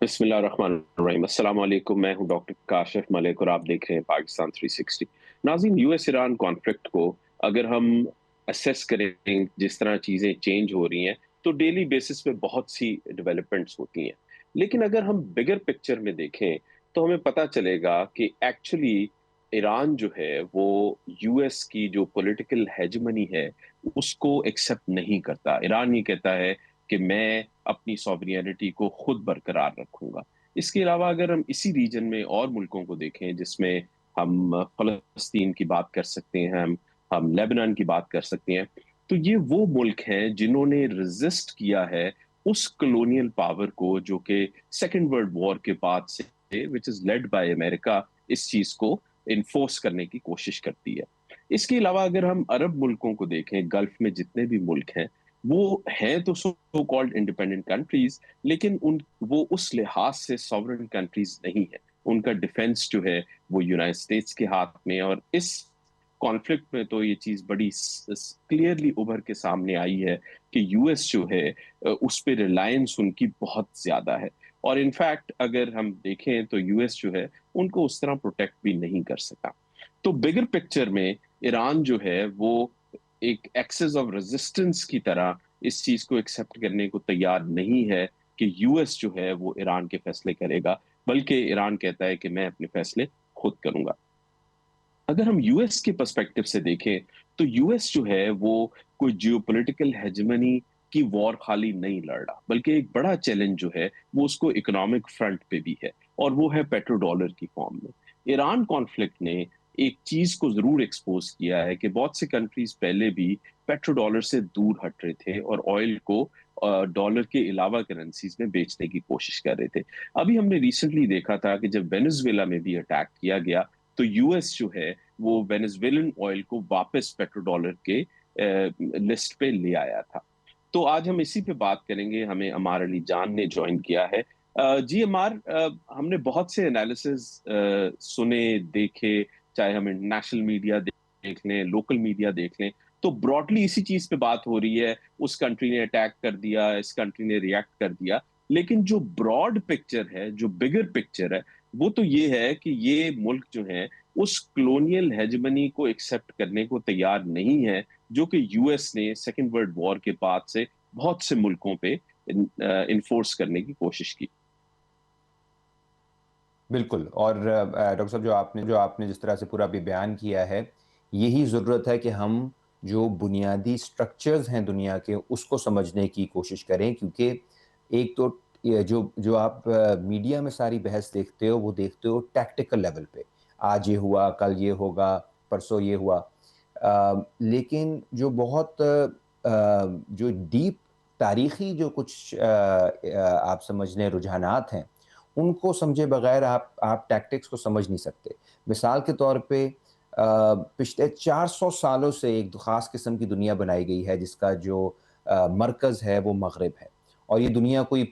بسم اللہ الرحمن الرحیم، السلام علیکم۔ میں ہوں ڈاکٹر کاشف ملک اور آپ دیکھ رہے ہیں پاکستان 360۔ ناظرین، یو ایس ایران کانفلکٹ کو اگر ہم اسیس کریں جس طرح چیزیں چینج ہو رہی ہیں تو ڈیلی بیسس پہ بہت سی ڈیولپمنٹس ہوتی ہیں، لیکن اگر ہم بگر پکچر میں دیکھیں تو ہمیں پتہ چلے گا کہ ایکچولی ایران جو ہے وہ یو ایس کی جو پولیٹیکل ہیجمنی ہے اس کو ایکسپٹ نہیں کرتا۔ ایران یہ کہتا ہے کہ میں اپنی سوورینٹی کو خود برقرار رکھوں گا۔ اس کے علاوہ اگر ہم اسی ریجن میں اور ملکوں کو دیکھیں جس میں ہم فلسطین کی بات کر سکتے ہیں، ہم لیبنان کی بات کر سکتے ہیں، تو یہ وہ ملک ہیں جنہوں نے ریزسٹ کیا ہے اس کلونیل پاور کو جو کہ سیکنڈ ورلڈ وار کے بعد سے وچ از لیڈ بائی امریکہ اس چیز کو انفورس کرنے کی کوشش کرتی ہے۔ اس کے علاوہ اگر ہم عرب ملکوں کو دیکھیں، گلف میں جتنے بھی ملک ہیں وہ ہیں تو سو کالڈ انڈیپینڈنٹ کنٹریز، لیکن وہ اس لحاظ سے سوورن کنٹریز نہیں ہے۔ ان کا ڈیفنس جو ہے وہ یونائٹڈ اسٹیٹس کے ہاتھ میں، اور اس کانفلکٹ میں تو یہ چیز بڑی کلیئرلی ابھر کے سامنے آئی ہے کہ یو ایس جو ہے اس پہ ریلائنس ان کی بہت زیادہ ہے، اور انفیکٹ اگر ہم دیکھیں تو یو ایس جو ہے ان کو اس طرح پروٹیکٹ بھی نہیں کر سکا۔ تو بگر پکچر میں ایران جو ہے وہ ایک ایکسس آف ریزسٹنس کی طرح اس چیز کو ایکسپٹ کرنے کو تیار نہیں ہے کہ یو ایس جو ہے وہ ایران کے فیصلے کرے گا، بلکہ ایران کہتا ہے کہ میں اپنے فیصلے خود کروں گا۔ اگر ہم یو ایس کے پرسپیکٹو سے دیکھیں تو یو ایس جو ہے وہ کوئی جیو پولیٹیکل ہیجمنی کی وار خالی نہیں لڑ رہا، بلکہ ایک بڑا چیلنج جو ہے وہ اس کو اکنامک فرنٹ پہ بھی ہے، اور وہ ہے پیٹرو ڈالر کی فارم میں۔ ایران کانفلکٹ نے ایک چیز کو ضرور ایکسپوز کیا ہے کہ بہت سے کنٹریز پہلے بھی پیٹرو ڈالر سے دور ہٹ رہے تھے اور آئل کو ڈالر کے علاوہ کرنسیز میں بیچنے کی کوشش کر رہے تھے۔ ابھی ہم نے ریسنٹلی دیکھا تھا کہ جب وینزویلا میں بھی اٹیک کیا گیا تو یو ایس جو ہے وہ وینزویلن آئل کو واپس پیٹرو ڈالر کے لسٹ پہ لے آیا تھا۔ تو آج ہم اسی پہ بات کریں گے، ہمیں عمار علی جان نے جوائن کیا ہے۔ جی عمار، ہم نے بہت سے انالیسز سنے دیکھے، چاہے ہم انٹرنیشنل میڈیا دیکھ لیں، لوکل میڈیا دیکھ لیں، تو براڈلی اسی چیز پہ بات ہو رہی ہے، اس کنٹری نے اٹیک کر دیا، اس کنٹری نے ریئیکٹ کر دیا، لیکن جو براڈ پکچر ہے، جو بگر پکچر ہے، وہ تو یہ ہے کہ یہ ملک جو ہیں اس کلونیل ہیجمنی کو ایکسپٹ کرنے کو تیار نہیں ہے جو کہ یو ایس نے سیکنڈ ورلڈ وار کے بعد سے بہت سے ملکوں پہ انفورس کرنے کی کوشش کی۔ بالکل، اور ڈاکٹر صاحب جو آپ نے جس طرح سے پورا بھی بیان کیا ہے، یہی ضرورت ہے کہ ہم جو بنیادی سٹرکچرز ہیں دنیا کے اس کو سمجھنے کی کوشش کریں، کیونکہ ایک تو جو آپ میڈیا میں ساری بحث دیکھتے ہو وہ دیکھتے ہو ٹیکٹیکل لیول پہ، آج یہ ہوا، کل یہ ہوگا، پرسوں یہ ہوا، لیکن جو بہت جو ڈیپ تاریخی جو کچھ آپ سمجھنے رجحانات ہیں ان کو سمجھے بغیر آپ ٹیکٹکس کو سمجھ نہیں سکتے۔ مثال کے طور پہ پچھلے 400 سالوں سے ایک خاص قسم کی دنیا بنائی گئی ہے جس کا جو مرکز ہے وہ مغرب ہے، اور یہ دنیا کوئی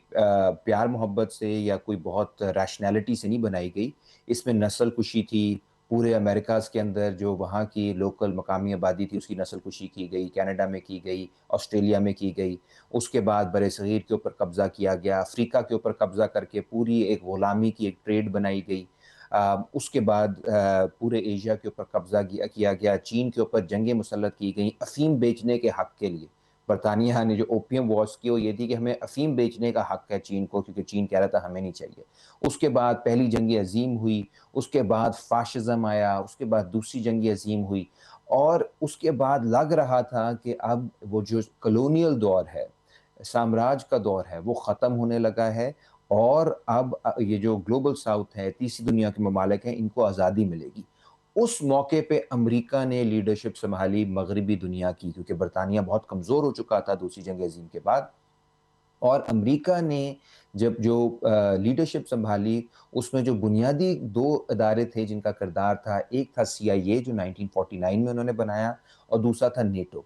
پیار محبت سے یا کوئی بہت ریشنلٹی سے نہیں بنائی گئی۔ اس میں نسل کشی تھی، پورے امریکاز کے اندر جو وہاں کی لوکل مقامی آبادی تھی اس کی نسل کشی کی گئی، کینیڈا میں کی گئی، آسٹریلیا میں کی گئی، اس کے بعد برِ صغیر کے اوپر قبضہ کیا گیا، افریقہ کے اوپر قبضہ کر کے پوری ایک غلامی کی ایک ٹریڈ بنائی گئی، اس کے بعد پورے ایشیا کے اوپر قبضہ کیا گیا، چین کے اوپر جنگیں مسلط کی گئیں افیم بیچنے کے حق کے لیے۔ برطانیہ نے جو اوپیم وارز کی وہ یہ تھی کہ ہمیں افیم بیچنے کا حق ہے چین کو، کیونکہ چین کہہ رہا تھا ہمیں نہیں چاہیے۔ اس کے بعد پہلی جنگ عظیم ہوئی، اس کے بعد فاشزم آیا، اس کے بعد دوسری جنگ عظیم ہوئی، اور اس کے بعد لگ رہا تھا کہ اب وہ جو کلونیل دور ہے، سامراج کا دور ہے، وہ ختم ہونے لگا ہے، اور اب یہ جو گلوبل ساؤتھ ہے، تیسری دنیا کے ممالک ہیں، ان کو آزادی ملے گی۔ اس موقع پہ امریکہ نے لیڈرشپ سنبھالی مغربی دنیا کی، کیونکہ برطانیہ بہت کمزور ہو چکا تھا دوسری جنگ عظیم کے بعد، اور امریکہ نے جب جو لیڈرشپ سنبھالی اس میں جو بنیادی دو ادارے تھے جن کا کردار تھا، ایک تھا سی آئی اے جو 1949 میں انہوں نے بنایا، اور دوسرا تھا نیٹو۔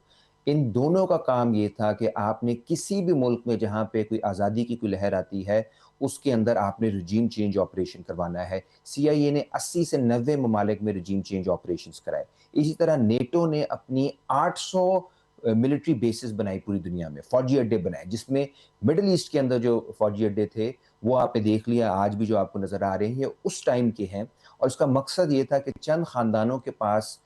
ان دونوں کا کام یہ تھا کہ آپ نے کسی بھی ملک میں جہاں پہ کوئی آزادی کی کوئی لہر آتی ہے اس کے اندر آپ نے رجیم چینج آپریشن کروانا ہے۔ سی آئی اے نے 80 سے 90 ممالک میں رجیم چینج آپریشنز کرائے۔ اسی طرح نیٹو نے اپنی 800 ملٹری بیسز بنائی پوری دنیا میں، فوجی اڈے بنائے، جس میں مڈل ایسٹ کے اندر جو فوجی اڈے تھے وہ آپ نے دیکھ لیا، آج بھی جو آپ کو نظر آ رہے ہیں یہ اس ٹائم کے ہیں، اور اس کا مقصد یہ تھا کہ چند خاندانوں کے پاس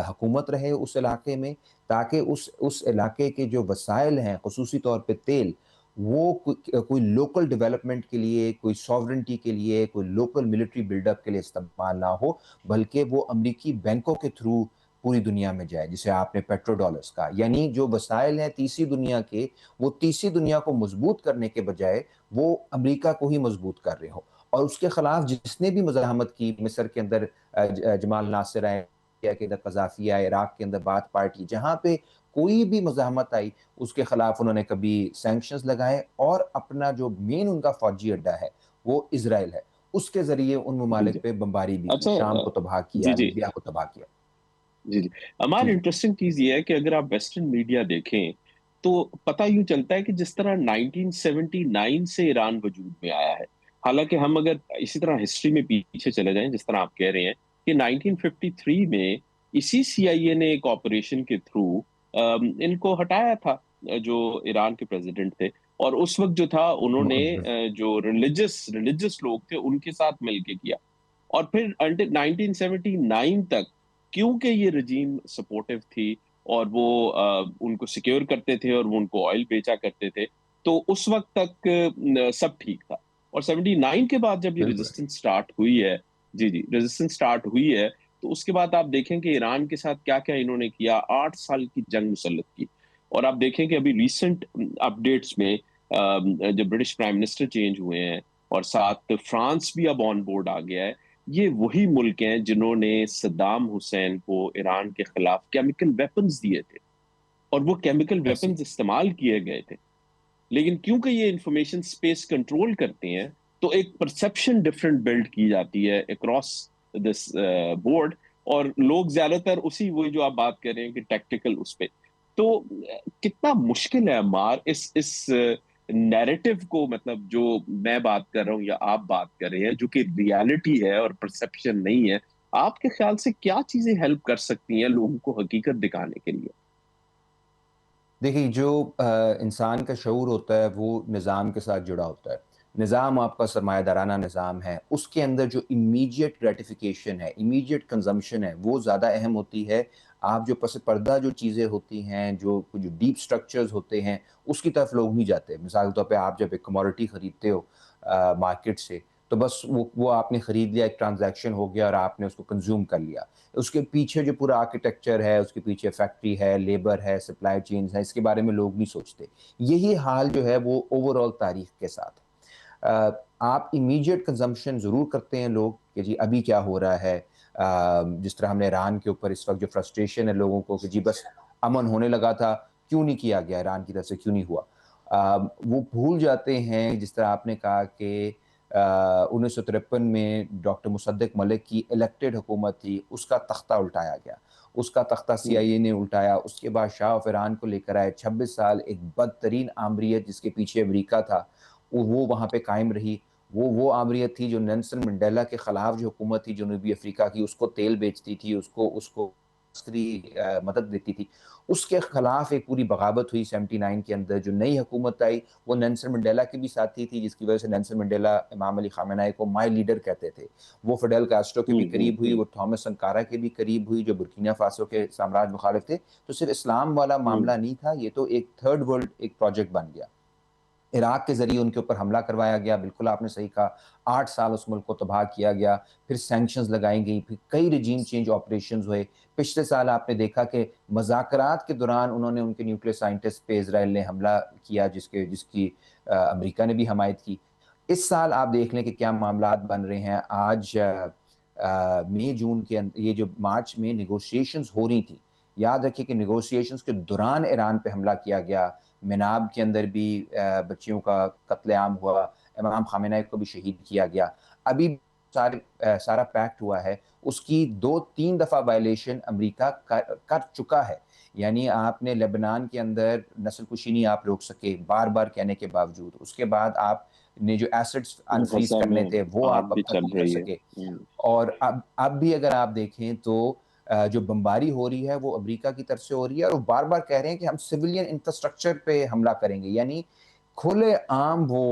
حکومت رہے اس علاقے میں، تاکہ اس علاقے کے جو وسائل ہیں خصوصی طور پہ تیل، وہ کوئی لوکل ڈیولپمنٹ کے لیے، کوئی ساورنٹی کے لیے، کوئی لوکل ملٹری بلڈ اپ کے لیے استعمال نہ ہو، بلکہ وہ امریکی بینکوں کے تھرو پوری دنیا میں جائے، جسے آپ نے پیٹرو ڈالرز کہا، یعنی جو وسائل ہیں تیسری دنیا کے، وہ تیسری دنیا کو مضبوط کرنے کے بجائے وہ امریکہ کو ہی مضبوط کر رہے ہو، اور اس کے خلاف جس نے بھی مزاحمت کی، مصر کے اندر جمال ناصر آئے، کے اندر قذافی آئے، عراق کے اندر بات پارٹی، جہاں پہ کوئی بھی مزاحمت آئی اس کے خلاف انہوں نے کبھی سینکشنز لگائے، اور اپنا جو مین ان کا فوجی اڈا ہے وہ اسرائیل ہے، اس کے ذریعے ان جی جی ممالک پہ بمباری بھی کی، اچھا شام کو تباہ جی کیا، جی لیبیا کو تباہ کیا۔ جی جی ہمارا جی انٹرسٹنگ چیز یہ ہے کہ اگر آپ ویسٹرن میڈیا دیکھیں تو پتہ یوں چلتا ہے کہ جس طرح 1979 سے ایران وجود میں آیا ہے، حالانکہ ہم اگر اسی طرح ہسٹری میں پیچھے چلے جائیں جس طرح آپ کہہ رہے ہیں کہ 1953 میں اسی سی آئی اے نے ایک آپریشن کے تھرو ان کو ہٹایا تھا، جو ایران کے پریزیڈنٹ تھے، اور اس وقت جو تھا انہوں نے معزز، جو ریلیجس لوگ تھے ان کے ساتھ مل کے کیا، اور پھر 1979 تک کیونکہ یہ رجیم سپورٹو تھی اور وہ ان کو سیکیور کرتے تھے اور وہ ان کو آئل بیچا کرتے تھے، تو اس وقت تک سب ٹھیک تھا، اور 79 کے بعد جب یہ بالکل ریزسٹنس سٹارٹ ہوئی ہے، جی جی ریزسٹنس سٹارٹ ہوئی ہے، تو اس کے بعد آپ دیکھیں کہ ایران کے ساتھ کیا کیا انہوں نے کیا، 8 سال کی جنگ مسلط کی، اور آپ دیکھیں کہ ابھی ریسنٹ اپڈیٹس میں جب برٹش پرائم منسٹر چینج ہوئے ہیں اور ساتھ فرانس بھی اب آن بورڈ آ گیا ہے، یہ وہی ملک ہیں جنہوں نے صدام حسین کو ایران کے خلاف کیمیکل ویپنز دیے تھے، اور وہ کیمیکل ایسی ویپنز استعمال کیے گئے تھے، لیکن کیونکہ یہ انفارمیشن سپیس کنٹرول کرتے ہیں تو ایک پرسپشن ڈفرنٹ بلڈ کی جاتی ہے اکراس دس بورڈ، اور لوگ زیادہ تر اسی وہی جو آپ بات کر رہے ہیں کہ ٹیکٹیکل اس پہ، تو کتنا مشکل ہے عمار اس نیریٹو کو، مطلب جو میں بات کر رہا ہوں یا آپ بات کر رہے ہیں جو کہ ریالٹی ہے اور پرسپشن نہیں ہے، آپ کے خیال سے کیا چیزیں ہیلپ کر سکتی ہیں لوگوں کو حقیقت دکھانے کے لیے؟ دیکھیے، جو انسان کا شعور ہوتا ہے وہ نظام کے ساتھ جڑا ہوتا ہے، نظام آپ کا سرمایہ دارانہ نظام ہے، اس کے اندر جو امیجیٹ گریٹیفیکیشن ہے، امیجیٹ کنزمپشن ہے، وہ زیادہ اہم ہوتی ہے، آپ جو پس پردہ جو چیزیں ہوتی ہیں، جو ڈیپ سٹرکچرز ہوتے ہیں، اس کی طرف لوگ نہیں جاتے۔ مثال کے طور پہ آپ جب ایک کموڈٹی خریدتے ہو مارکیٹ سے، تو بس وہ آپ نے خرید لیا، ایک ٹرانزیکشن ہو گیا اور آپ نے اس کو کنزیوم کر لیا، اس کے پیچھے جو پورا آرکیٹیکچر ہے، اس کے پیچھے فیکٹری ہے، لیبر ہے، سپلائی چینز ہے، اس کے بارے میں لوگ نہیں سوچتے۔ یہی حال جو ہے وہ اوور آل تاریخ کے ساتھ ہے۔ آپ امیجیٹ کنزمپشن ضرور کرتے ہیں لوگ کہ جی ابھی کیا ہو رہا ہے، جس طرح ہم نے ایران کے اوپر اس وقت جو فرسٹریشن ہے لوگوں کو کہ جی بس امن ہونے لگا تھا، کیوں نہیں کیا گیا، ایران کی طرف سے کیوں نہیں ہوا، وہ بھول جاتے ہیں جس طرح آپ نے کہا کہ 1953 میں ڈاکٹر مصدق ملک کی الیکٹڈ حکومت تھی، اس کا تختہ الٹایا گیا، اس کا تختہ سی آئی اے نے الٹایا، اس کے بعد شاہ آف ایران کو لے کر آئے، 26 سال ایک بدترین آمریت جس کے پیچھے امریکہ تھا وہ وہاں پہ قائم رہی، وہ آمریت تھی جو نیلسن منڈیلا کے خلاف جو حکومت تھی جنوبی افریقہ کی، اس کو تیل بیچتی تھی، اس کو عسکری مدد دیتی تھی، اس کے خلاف ایک پوری بغاوت ہوئی 79 کے اندر۔ جو نئی حکومت آئی وہ نیلسن منڈیلا کی بھی ساتھی تھی، جس کی وجہ سے نیلسن منڈیلا امام علی خامنہ کو مائی لیڈر کہتے تھے، وہ فیڈل کاسٹرو کے بھی قریب ہوئی، وہ تھامس سنکارا کے بھی قریب ہوئی جو برکینا فاسو کے سامراج مخالف تھے۔ تو صرف اسلام والا معاملہ نہیں تھا، یہ تو ایک تھرڈ ورلڈ ایک پروجیکٹ بن گیا۔ عراق کے ذریعے ان کے اوپر حملہ کروایا گیا، بالکل آپ نے صحیح کہا، 8 سال اس ملک کو تباہ کیا گیا، پھر سینکشنز لگائی گئی، پھر کئی رجیم چینج آپریشنز ہوئے۔ پچھلے سال آپ نے دیکھا کہ مذاکرات کے دوران انہوں نے ان کے نیوکلیئر سائنٹسٹ پہ اسرائیل نے حملہ کیا، جس کی امریکہ نے بھی حمایت کی۔ اس سال آپ دیکھ لیں کہ کیا معاملات بن رہے ہیں۔ آج مئی جون کے یہ جو مارچ میں نیگوشیشنز ہو رہی تھیں، یاد رکھیے کہ نیگوشیشنز کے دوران ایران پہ حملہ کیا گیا، مناب کے اندر بھی بچیوں کا قتل عام ہوا، امام خامنہ کو بھی شہید کیا گیا۔ ابھی سارا پیکٹ ہوا ہے، اس کی 2-3 دفعہ وائلیشن امریکہ کر چکا ہے، یعنی آپ نے لبنان کے اندر نسل کشی نہیں آپ روک سکے بار بار کہنے کے باوجود، اس کے بعد آپ نے جو ایسڈز انفریز غزہ کرنے میں تھے وہ آگ آپ اب بھی تک چل نہیں کر رہی ہے۔ سکے، اور اب بھی اگر آپ دیکھیں تو جو بمباری ہو رہی ہے وہ امریکہ کی طرف سے ہو رہی ہے، اور وہ بار بار کہہ رہے ہیں کہ ہم سویلین انفراسٹرکچر پہ حملہ کریں گے، یعنی کھلے عام وہ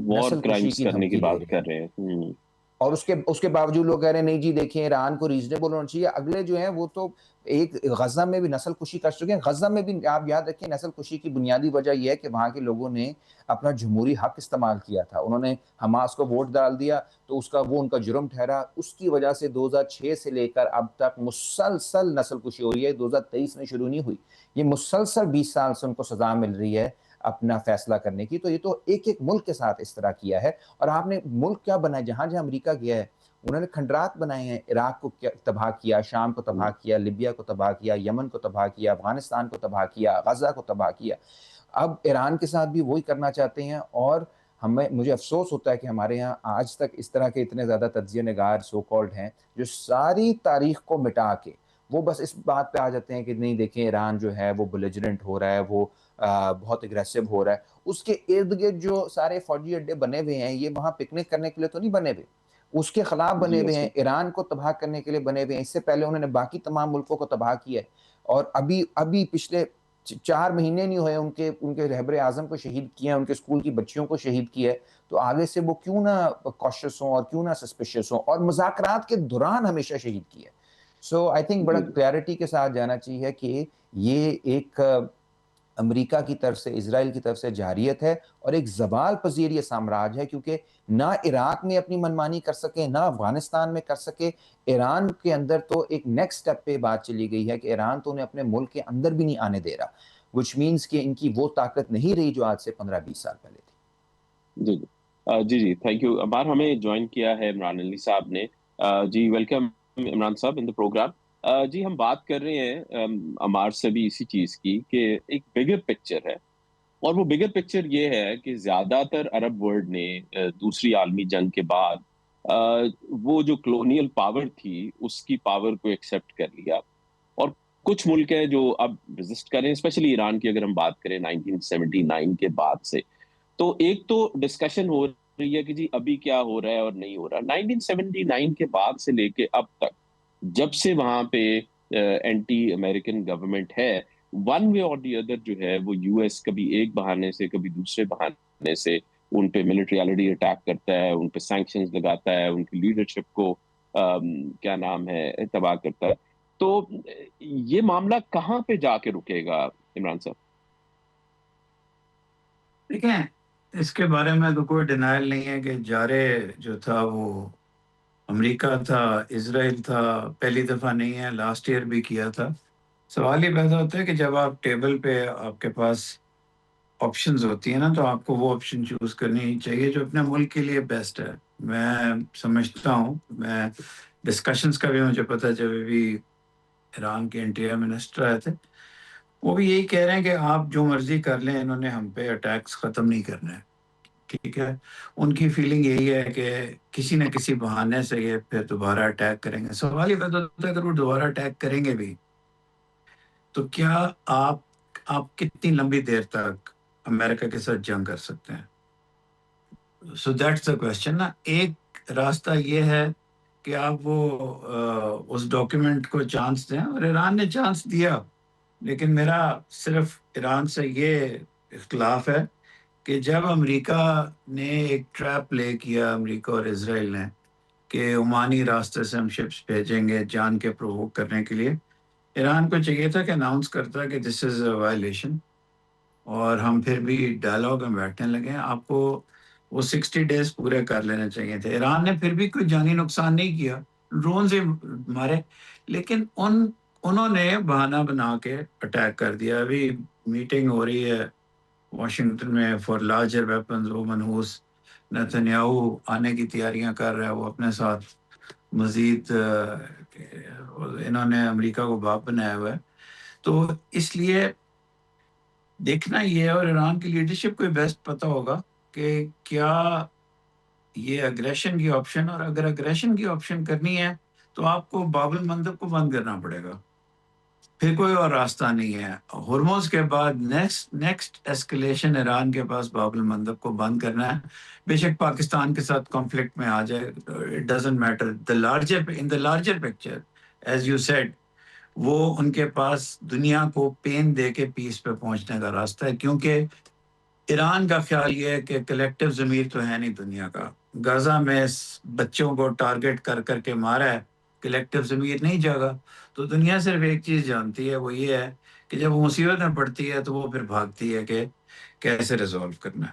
وار نسل کشی کرائمز کی کرنے کی دھمکی دے بات رہے ہیں. کر رہے ہیں. اور اس کے باوجود لوگ کہہ رہے ہیں نہیں جی دیکھیں ایران کو ریزنیبل ہونا چاہیے. اگلے جو ہیں وہ تو ایک غزہ میں بھی نسل کشی کر چکے ہیں. غزہ میں بھی آپ یاد رکھیں نسل کشی کی بنیادی وجہ یہ ہے کہ وہاں کے لوگوں نے اپنا جمہوری حق استعمال کیا تھا. انہوں نے حماس کو ووٹ ڈال دیا تو وہ ان کا جرم ٹھہرا. اس کی وجہ سے 2006 سے لے کر اب تک مسلسل نسل کشی ہو رہی ہے. 2023 میں شروع نہیں ہوئی, یہ مسلسل 20 سال سے ان کو سزا مل رہی ہے اپنا فیصلہ کرنے کی. تو یہ تو ایک ایک ملک کے ساتھ اس طرح کیا ہے. اور آپ نے ملک کیا بنائے, جہاں جہاں امریکہ گیا ہے انہوں نے کھنڈرات بنائے ہیں. عراق کو تباہ کیا, شام کو تباہ کیا, لیبیا کو تباہ کیا, یمن کو تباہ کیا, افغانستان کو تباہ کیا, غزہ کو تباہ کیا. اب ایران کے ساتھ بھی وہی کرنا چاہتے ہیں. اور مجھے افسوس ہوتا ہے کہ ہمارے ہاں آج تک اس طرح کے اتنے زیادہ تجزیہ نگار سو کالڈ ہیں جو ساری تاریخ کو مٹا کے وہ بس اس بات پہ آ جاتے ہیں کہ نہیں دیکھیں ایران جو ہے وہ بلیجرنٹ ہو رہا ہے, وہ بہت اگریسو ہو رہا ہے. اس کے ارد گرد جو سارے فوجی اڈے بنے ہوئے ہیں یہ وہاں پکنک کرنے کے لیے تو نہیں بنے ہوئے, اس کے خلاف بنے ہوئے ہیں, ایران کو تباہ کرنے کے لیے بنے ہوئے ہیں. اس سے پہلے انہوں نے باقی تمام ملکوں کو تباہ کیا ہے. اور ابھی پچھلے 4 مہینے نہیں ہوئے ان کے رہبر اعظم کو شہید کیا, ان کے اسکول کی بچیوں کو شہید کیا ہے. تو آگے سے وہ کیوں نہ کوشش ہوں اور کیوں نہ سسپیشس ہوں, اور مذاکرات کے دوران ہمیشہ شہید کیا ہے. سو آئی تھنک بڑا کلیئرٹی کے ساتھ جانا چاہیے کہ یہ ایک امریکہ کی طرف سے, اسرائیل کی طرف سے جارحیت ہے اور ایک زوال پذیر یہ سامراج ہے, کیونکہ نہ عراق میں اپنی منمانی کر سکے, نہ افغانستان میں کر سکے. ایران کے اندر تو ایک نیکسٹ سٹیپ پہ بات چلی گئی ہے کہ ایران تو انہیں اپنے ملک کے اندر بھی نہیں آنے دے رہا, وچ مینس کہ ان کی وہ طاقت نہیں رہی جو آج سے 15-20 سال پہلے تھی. جی تھینک یو. عمار ہمیں جوائن کیا ہے عمران علی صاحب نے. جی ویلکم عمران صاحب ان دا پروگرام. جی ہم بات کر رہے ہیں عمار سے بھی اسی چیز کی کہ ایک بگر پکچر ہے, اور وہ بگر پکچر یہ ہے کہ زیادہ تر عرب ورلڈ نے دوسری عالمی جنگ کے بعد وہ جو کلونیل پاور تھی اس کی پاور کو ایکسیپٹ کر لیا, اور کچھ ملک ہیں جو اب ریزسٹ کریں, اسپیشلی ایران کی اگر ہم بات کریں 1979 کے بعد سے. تو ایک تو ڈسکشن ہو رہی ہے کہ جی ابھی کیا ہو رہا ہے اور نہیں ہو رہا. 1979 کے بعد سے لے کے اب تک جب سے وہاں پہ اینٹی امریکن گورنمنٹ ہے, ون وے اور دی ادر جو ہے وہ یو ایس کبھی ایک بہانے سے کبھی دوسرے بہانے سے ان پہ ملٹریالٹی اٹیک کرتا ہے, ان پہ سینکشنز لگاتا ہے, ان کی لیڈرشپ کو کیا نام ہے تباہ کرتا ہے. تو یہ معاملہ کہاں پہ جا کے رکے گا عمران صاحب؟ دیکھیں اس کے بارے میں تو کوئی ڈینائل نہیں ہے کہ جارے جو تھا وہ امریکہ تھا, اسرائیل تھا. پہلی دفعہ نہیں ہے, لاسٹ ایئر بھی کیا تھا. سوال یہ پیدا ہوتا ہے کہ جب آپ ٹیبل پہ آپ کے پاس آپشنز ہوتی ہیں نا, تو آپ کو وہ آپشن چوز کرنی چاہیے جو اپنے ملک کے لیے بیسٹ ہے. میں سمجھتا ہوں, میں ڈسکشنز کا بھی مجھے پتہ ہے, جب بھی ایران کے انٹیریئر منسٹر آئے تھے وہ بھی یہی کہہ رہے ہیں کہ آپ جو مرضی کر لیں, انہوں نے ہم پہ اٹیکس ختم نہیں کرنے. ٹھیک ہے, ان کی فیلنگ یہی ہے کہ کسی نہ کسی بہانے سے یہ پھر دوبارہ اٹیک کریں گے. سوال یہ پیدا ہوتا ہے اگر وہ دوبارہ اٹیک کریں گے بھی تو کیا آپ کتنی لمبی دیر تک امریکہ کے ساتھ جنگ کر سکتے ہیں؟ سو دیٹس دا کوشچن نا. ایک راستہ یہ ہے کہ آپ وہ اس ڈاکیومنٹ کو چانس دیں, اور ایران نے چانس دیا, لیکن میرا صرف ایران سے یہ اختلاف ہے کہ جب امریکہ نے ایک ٹریپ پلے کیا, امریکہ اور اسرائیل نے, کہ عمانی راستے سے ہم شپس بھیجیں گے جان کے پرووک کرنے کے لیے, ایران کو چاہیے تھا کہ اناؤنس کرتا کہ دس از اے وائلیشن, اور ہم پھر بھی ڈائلاگ میں بیٹھنے لگے. آپ کو وہ 60 ڈیز پورے کر لینے چاہیے تھے. ایران نے پھر بھی کوئی جانی نقصان نہیں کیا, ڈرون سے مارے, لیکن انہوں نے بہانہ بنا کے اٹیک کر دیا. ابھی میٹنگ ہو رہی ہے واشنگٹن میں فار لارجر ویپنز, وہ منحوس نیتنیاہو آنے کی تیاریاں کر رہا ہے, وہ اپنے ساتھ مزید انہوں نے امریکہ کو باپ بنایا ہوا ہے. تو اس لیے دیکھنا یہ ہے, اور ایران کی لیڈرشپ کو بیسٹ پتہ ہوگا کہ کیا یہ اگریشن کی آپشن, اور اگر اگریشن کی آپشن کرنی ہے تو آپ کو باب المندب کو بند کرنا پڑے گا, پھر کوئی اور راستہ نہیں ہے. ہرمز کے بعد نیکسٹ ایسکلیشن ایران کے پاس باب المندب کو بند کرنا ہے. بے شک پاکستان کے ساتھ کانفلکٹ میں آ جائے, it doesn't matter. In the larger picture as you said وہ ان کے پاس دنیا کو پین دے کے پیس پہ پہنچنے کا راستہ ہے، کیونکہ ایران کا خیال یہ ہے کہ کلیکٹیو ضمیر تو ہے نہیں دنیا کا. غزہ میں بچوں کو ٹارگٹ کر کر کے مارا ہے، کلیکٹیو ضمیر نہیں جاگا. تو دنیا صرف ایک چیز جانتی ہے، وہ یہ ہے کہ جب وہ مصیبت میں پڑتی ہے تو وہ پھر بھاگتی ہے کہ کیسے ریزالو کرنا ہے.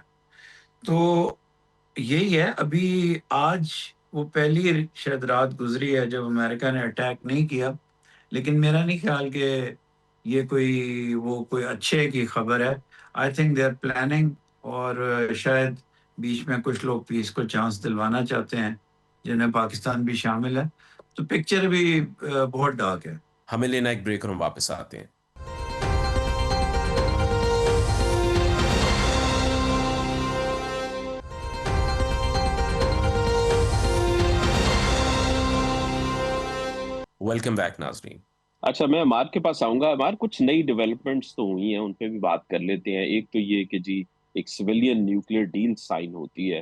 تو یہی ہے. ابھی آج وہ پہلی شاید رات گزری ہے جب امریکہ نے اٹیک نہیں کیا، لیکن میرا نہیں خیال کہ یہ کوئی اچھے کی خبر ہے. I think they are planning, اور شاید بیچ میں کچھ لوگ پیس کو چانس دلوانا چاہتے ہیں جن میں پاکستان بھی شامل ہے. تو پکچر بھی بہت ڈارک ہے. ہمیں لینا ایک بریک اور ہم واپس آتے ہیں. ویلکم بیک ناظرین. اچھا، میں عمار کے پاس آؤں گا. عمار، کچھ نئی ڈیولپمنٹس تو ہوئی ہیں، ان پہ بھی بات کر لیتے ہیں. ایک تو یہ کہ جی ایک سویلین نیوکلیئر ڈیل سائن ہوتی ہے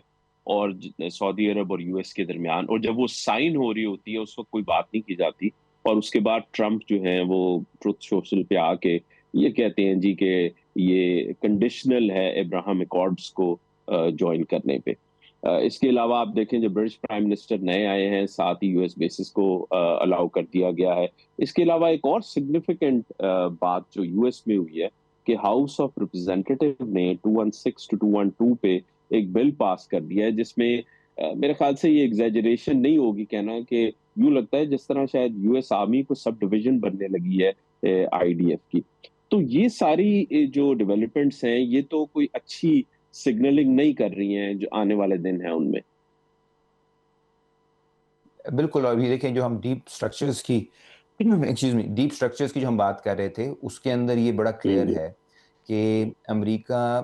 اور سعودی عرب اور یو ایس کے درمیان، اور جب وہ سائن ہو رہی ہوتی ہے اس وقت کوئی بات نہیں کی جاتی، اور اس کے بعد ٹرمپ جو ہیں وہ ٹروتھ سوشل پہ آ کے یہ کہتے ہیں جی کہ یہ کنڈیشنل ہے ابراہم ایکارڈز کو جوائن کرنے پہ. اس کے علاوہ آپ دیکھیں جو برٹش پرائم منسٹر نئے آئے ہیں، ساتھ ہی یو ایس بیسز کو الاؤ کر دیا گیا ہے. اس کے علاوہ ایک اور سگنیفیکنٹ بات جو یو ایس میں ہوئی ہے کہ ہاؤس آف ریپرزینٹیٹیو نے 216 to 212 پہ ایک بل پاس کر دیا ہے، جس میں میرے خیال سے یہ ایگزیجریشن نہیں ہوگی کہنا کہ یوں لگتا ہے جس طرح شاید یو ایس آرمی کو سب ڈویژن بننے لگی ہے آئی ڈی ایف کی. تو یہ ساری جو ڈیولپمنٹس ہیں یہ تو کوئی اچھی سگنلنگ نہیں کر رہی ہیں جو آنے والے دن ہیں ان میں. بالکل. اور یہ دیکھیں جو ہم ڈیپ سٹرکچرز کی جو ہم بات کر رہے تھے اس کے اندر یہ بڑا کلیئر ہے کہ امریکہ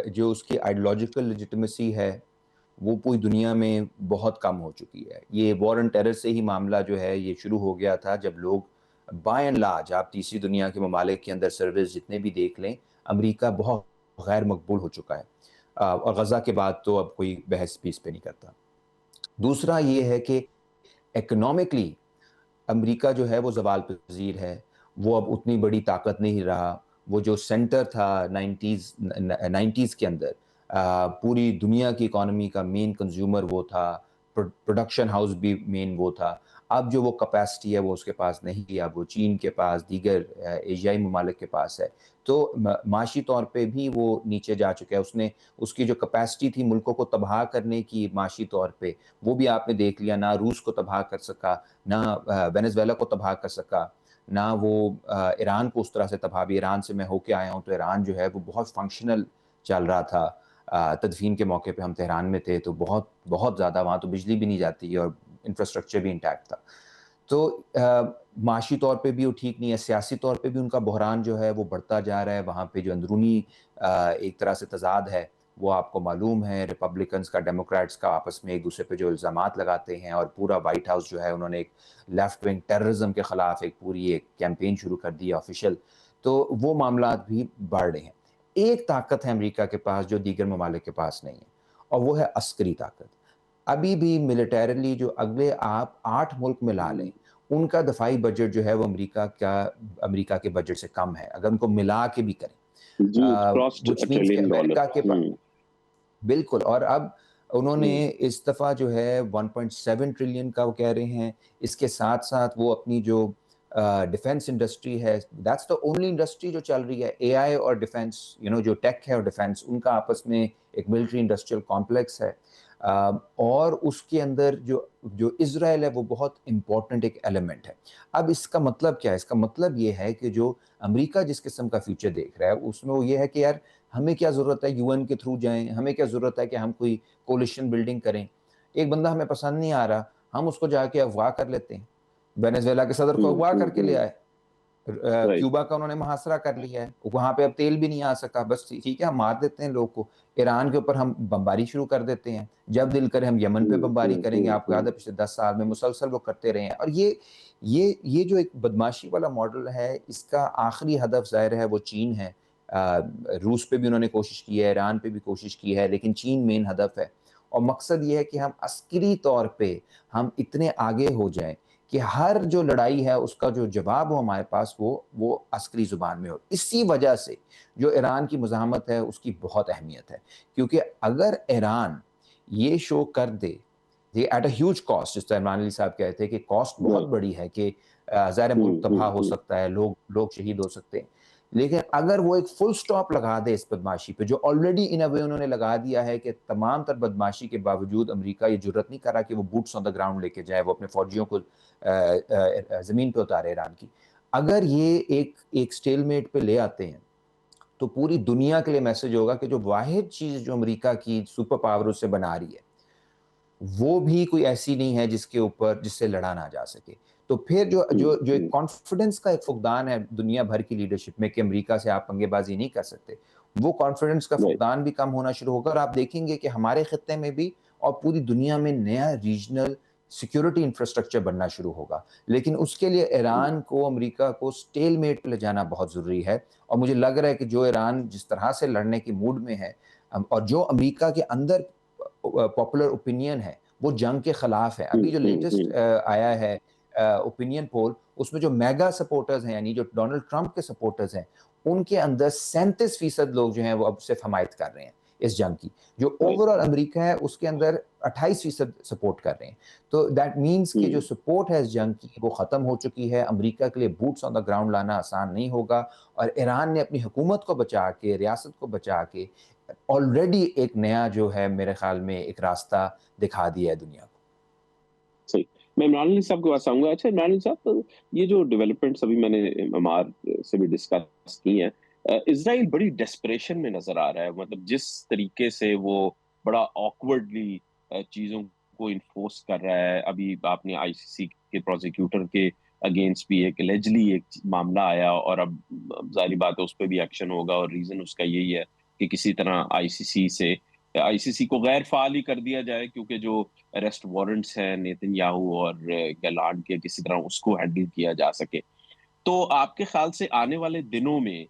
جو اس کی آئیڈیولوجیکل لیجٹمیسی ہے وہ پوری دنیا میں بہت کم ہو چکی ہے. یہ وار آن ٹیرر سے ہی معاملہ جو ہے یہ شروع ہو گیا تھا جب لوگ بائی اینڈ لارج آپ تیسری دنیا کے ممالک کے اندر سروس جتنے بھی دیکھ لیں امریکہ بہت غیر مقبول ہو چکا ہے، اور غزہ کے بعد تو اب کوئی بحث بھی اس پہ نہیں کرتا. دوسرا یہ ہے کہ اکنامکلی امریکہ جو ہے وہ زوال پذیر ہے، وہ اب اتنی بڑی طاقت نہیں رہا. وہ جو سینٹر تھا نائنٹیز کے اندر پوری دنیا کی اکانومی کا مین کنزیومر وہ تھا، پروڈکشن ہاؤس بھی مین وہ تھا. اب جو وہ کیپیسٹی ہے وہ اس کے پاس نہیں ہے، اب وہ چین کے پاس، دیگر ایشیائی ممالک کے پاس ہے. تو معاشی طور پہ بھی وہ نیچے جا چکا ہے. اس کی جو کیپیسٹی تھی ملکوں کو تباہ کرنے کی معاشی طور پہ، وہ بھی آپ نے دیکھ لیا. نہ روس کو تباہ کر سکا، نہ وینزویلا کو تباہ کر سکا، نہ وہ ایران کو اس طرح سے تباہ بھی. ایران سے میں ہو کے آیا ہوں تو ایران جو ہے وہ بہت فنکشنل چل رہا تھا. تدفین کے موقع پہ ہم تہران میں تھے تو بہت بہت زیادہ وہاں تو بجلی بھی نہیں جاتی اور انفراسٹرکچر بھی انٹیکٹ تھا. تو معاشی طور پہ بھی وہ ٹھیک نہیں ہے. سیاسی طور پہ بھی ان کا بحران جو ہے وہ بڑھتا جا رہا ہے. وہاں پہ جو اندرونی ایک طرح سے تضاد ہے وہ آپ کو معلوم ہے. ریپبلکنز کا، ڈیموکریٹس کا آپس میں ایک دوسرے پہ جو الزامات لگاتے ہیں، اور پورا وائٹ ہاؤس جو ہے انہوں نے ایک لیفٹ ونگ ٹیررزم کے خلاف ایک پوری ایک کیمپین شروع کر دی آفیشیل. تو وہ معاملات بھی بڑھ رہے ہیں. ایک طاقت ہے امریکہ کے پاس جو دیگر ممالک کے پاس نہیں ہے، اور وہ ہے عسکری طاقت. ابھی بھی ملیٹریلی جو اگلے آپ 8 ملک میں لا لیں ان کا دفاعی بجٹ جو ہے وہ امریکہ کے بجٹ سے کم ہے اگر ان کو ملا کے بھی کریں. which means کہ امریکہ کے پاس بالکل. اور اب انہوں نے اس دفعہ جو ہے 1.7 ٹریلین کا وہ کہہ رہے ہیں. اس کے ساتھ ساتھ وہ اپنی جو ڈیفنس انڈسٹری ہے، دیٹس دا اونلی انڈسٹری جو چل رہی ہے. اے آئی اور ڈیفنس، جو ٹیک ہے اور ڈیفنس، ان کا آپس میں ایک ملٹری انڈسٹریل کمپلیکس ہے. اور اس کے اندر جو اسرائیل ہے وہ بہت امپورٹنٹ ایک ایلیمنٹ ہے. اب اس کا مطلب کیا ہے؟ اس کا مطلب یہ ہے کہ جو امریکہ جس قسم کا فیوچر دیکھ رہا ہے اس میں وہ یہ ہے کہ یار ہمیں کیا ضرورت ہے یو این کے تھرو جائیں، ہمیں کیا ضرورت ہے کہ ہم کوئی کولیشن بلڈنگ کریں. ایک بندہ ہمیں پسند نہیں آ رہا، ہم اس کو جا کے اغوا کر لیتے ہیں. وینزویلا کے صدر کو اغوا کر کے لے آئے، کیوبا کا انہوں نے محاصرہ کر لیا ہے، وہاں پہ اب تیل بھی نہیں آ سکا، بس ٹھیک ہے ہم مار دیتے ہیں لوگ کو. ایران کے اوپر ہم بمباری شروع کر دیتے ہیں، جب دل کرے ہم یمن پہ بمباری کریں گے. آپ کو یاد ہے پچھلے 10 سال میں مسلسل وہ کرتے رہے ہیں. اور یہ جو ایک بدماشی والا ماڈل ہے اس کا آخری ہدف ظاہر ہے وہ چین ہے. روس پہ بھی انہوں نے کوشش کی ہے، ایران پہ بھی کوشش کی ہے، لیکن چین مین ہدف ہے. اور مقصد یہ ہے کہ ہم عسکری طور پہ ہم اتنے آگے ہو جائیں کہ ہر جو لڑائی ہے اس کا جو جواب ہو ہمارے پاس وہ عسکری زبان میں ہو. اسی وجہ سے جو ایران کی مزاحمت ہے اس کی بہت اہمیت ہے، کیونکہ اگر ایران یہ شو کر دے ایٹ اے ہیوج کاسٹ، جس طرح عمران علی صاحب کہتے ہیں کہ کاسٹ بہت بڑی ہے کہ ظاہر ملک تباہ ہو سکتا ہے، لوگ شہید ہو سکتے ہیں، لیکن اگر وہ ایک فل سٹاپ لگا دے اس بدماشی پہ، جو آلریڈی ان اے وے انہوں نے لگا دیا ہے کہ تمام تر بدماشی کے باوجود امریکہ یہ جرت نہیں کر رہا کہ وہ بوٹس آن دا گراؤنڈ لے کے جائے، وہ اپنے فوجیوں کو زمین پہ اتارے ایران کی. اگر یہ ایک سٹیل میٹ پہ لے آتے ہیں تو پوری دنیا کے لیے میسج ہوگا کہ جو واحد چیز جو امریکہ کی سپر پاور اس سے بنا رہی ہے وہ بھی کوئی ایسی نہیں ہے جس سے لڑا نہ جا سکے. تو پھر جو ایک کانفیڈنس کا ایک فقدان ہے دنیا بھر کی لیڈرشپ میں کہ امریکہ سے آپ پنگے بازی نہیں کر سکتے، وہ کانفیڈنس کا فقدان بھی کم ہونا شروع ہوگا. اور آپ دیکھیں گے کہ ہمارے خطے میں بھی اور پوری دنیا میں نیا ریجنل سیکیورٹی انفراسٹرکچر بننا شروع ہوگا. لیکن اس کے لیے ایران کو، امریکہ کو سٹیل میٹ پہ لے جانا بہت ضروری ہے. اور مجھے لگ رہا ہے کہ جو ایران جس طرح سے لڑنے کی موڈ میں ہے اور جو امریکہ کے اندر پاپولر اوپینین ہے وہ جنگ کے خلاف ہے. ابھی جو لیٹسٹ آیا ہے اوپینین پول، اس میں جو میگا سپورٹرز ہیں یعنی جو ڈونلڈ ٹرمپ کے سپورٹرز ہیں ان کے اندر 37% لوگ جو ہیں وہ اب صرف حمایت کر رہے ہیں اس جنگ کی. جو اوور آل امریکہ ہے اس کے اندر 28% سپورٹ کر رہے ہیں. تو دیٹ مینس کہ جو سپورٹ ہے اس جنگ کی وہ ختم ہو چکی ہے. امریکہ کے لیے بوٹس آن دا گراؤنڈ لانا آسان نہیں ہوگا، اور ایران نے اپنی حکومت کو بچا کے، ریاست کو بچا کے آلریڈی ایک نیا جو ہے میرے خیال میں ایک راستہ دکھا دیا ہے دنیا کو. صحیح. میں عمران علی صاحب کے پاس آؤں گا. اچھا عمران علی صاحب، یہ جو ڈیولپمنٹس ابھی میں نے عمار سے بھی ڈسکس کی ہیں، اسرائیل بڑی ڈیسپریشن میں نظر آ رہا ہے. مطلب جس طریقے سے وہ بڑا آکورڈلی چیزوں کو انفورس کر رہا ہے. ابھی آپ نے آئی سی سی کے پروزیکیوٹر کے اگینسٹ بھی ایک لیجلی ایک معاملہ آیا، اور اب ظاہری بات ہے اس پہ بھی ایکشن ہوگا، اور ریزن اس کا یہی ہے کہ کسی طرح آئی سی سی کو غیر فعال ہی کر دیا جائے، کیونکہ جو اریسٹ وارنٹس ہیں نیتن یاہو اور گیلانڈ کے کسی طرح اس کو ہینڈل کیا جا سکے. تو آپ کے خیال سے آنے والے دنوں میں